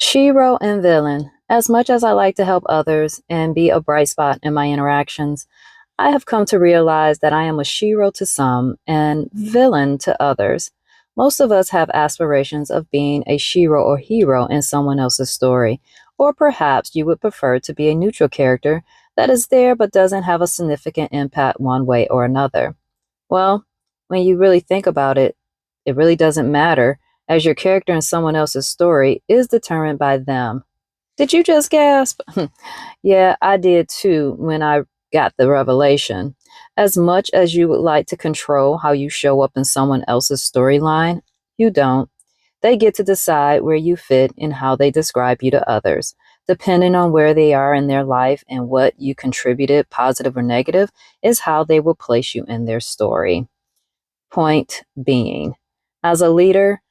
Shero and Villian. As much as I like to help others and be a bright spot in my interactions, I have come to realize that I am a shero to some and villain to others. Most of us have aspirations of being a shero or hero in someone else's story, or perhaps you would prefer to be a neutral character that is there but doesn't have a significant impact one way or another. Well, when you really think about it, it really doesn't matter, as your character in someone else's story is determined by them. Did you just gasp? Yeah, I did too when I got the revelation. As much as you would like to control how you show up in someone else's storyline, you don't. They get to decide where you fit and how they describe you to others. Depending on where they are in their life and what you contributed, positive or negative, is how they will place you in their story. Point being, as a leader,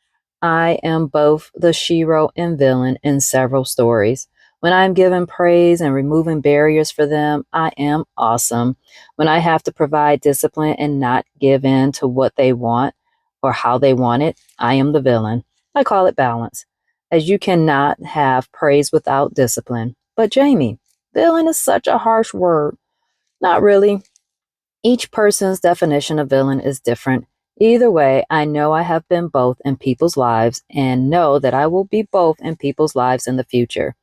I am both the shero and villain in several stories. When I'm given praise and removing barriers for them, I am awesome. When I have to provide discipline and not give in to what they want or how they want it, I am the villain. I call it balance, as you cannot have praise without discipline. But Jamie, villain is such a harsh word. Not really. Each person's definition of villain is different. Either way, I know I have been both in people's lives and know that I will be both in people's lives in the future.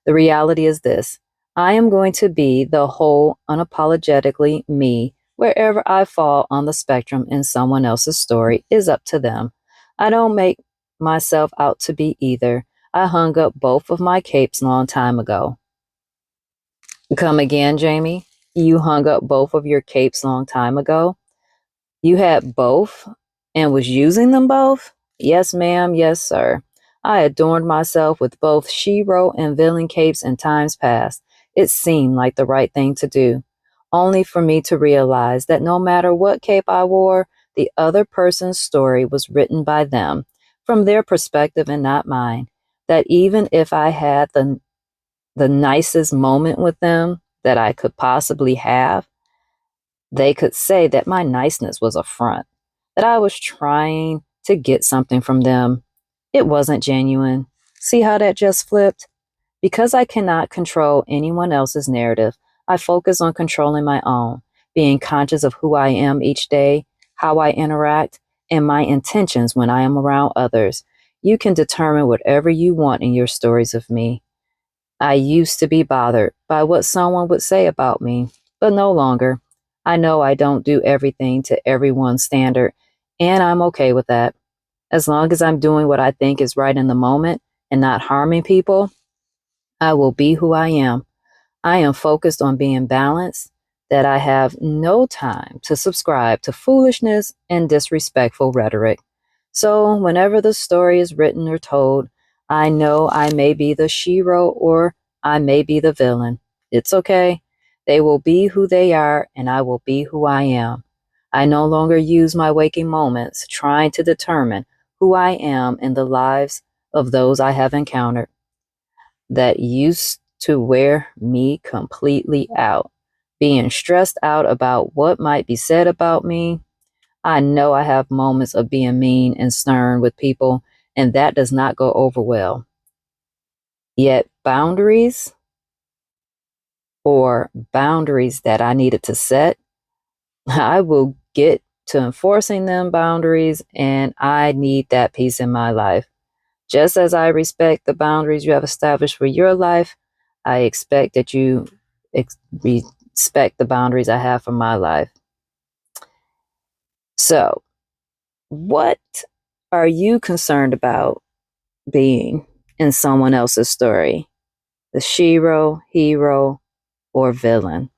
The reality is this: I am going to be the whole, unapologetically me. Wherever I fall on the spectrum in someone else's story is up to them. I don't make myself out to be either. I hung up both of my capes long time ago. Come again, Jamie? You hung up both of your capes long time ago? You had both and was using them both? Yes, ma'am. Yes, sir. I adorned myself with both shero and villain capes in times past. It seemed like the right thing to do, only for me to realize that no matter what cape I wore, the other person's story was written by them, from their perspective and not mine. That even if I had the nicest moment with them that I could possibly have, they could say that my niceness was a front, that I was trying to get something from them. It wasn't genuine. See how that just flipped? Because I cannot control anyone else's narrative, I focus on controlling my own, being conscious of who I am each day, how I interact, and my intentions when I am around others. You can determine whatever you want in your stories of me. I used to be bothered by what someone would say about me, but no longer. I know I don't do everything to everyone's standard, and I'm okay with that. As long as I'm doing what I think is right in the moment and not harming people, I will be who I am. I am focused on being balanced, that I have no time to subscribe to foolishness and disrespectful rhetoric. So, whenever the story is written or told, I know I may be the shero or I may be the villain. It's okay. They will be who they are, and I will be who I am. I no longer use my waking moments trying to determine who I am in the lives of those I have encountered. That used to wear me completely out, being stressed out about what might be said about me. I know I have moments of being mean and stern with people, and that does not go over well. Yet, boundaries or boundaries that I needed to set, I will get to enforcing them boundaries, and I need that peace in my life. Just as I respect the boundaries you have established for your life, I expect that you respect the boundaries I have for my life. So, what are you concerned about being in someone else's story? The shero, hero, or villain?